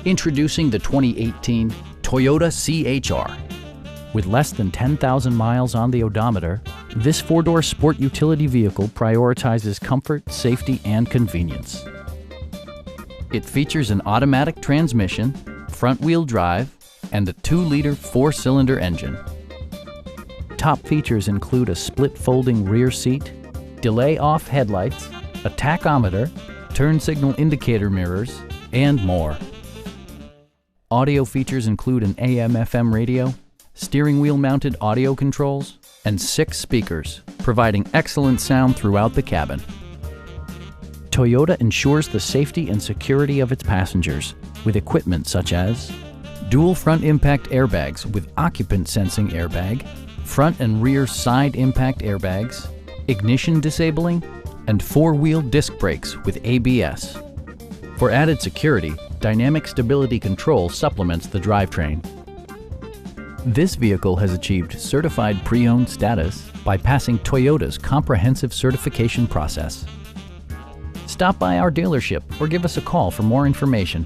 Introducing the 2018 Toyota CHR. With less than 10,000 miles on the odometer, this four-door sport utility vehicle prioritizes comfort, safety, and convenience. It features an automatic transmission, front-wheel drive, and a 2-liter 4-cylinder engine. Top features include a split folding rear seat, delay-off headlights, a tachometer, turn signal indicator mirrors, and more. Audio features include an AM/FM radio, steering wheel mounted audio controls, and 6 speakers, providing excellent sound throughout the cabin. Toyota ensures the safety and security of its passengers with equipment such as dual front impact airbags with occupant sensing airbag, front and rear side impact airbags, ignition disabling, and 4-wheel disc brakes with ABS. For added security, dynamic stability control supplements the drivetrain. This vehicle has achieved certified pre-owned status by passing Toyota's comprehensive certification process. Stop by our dealership or give us a call for more information.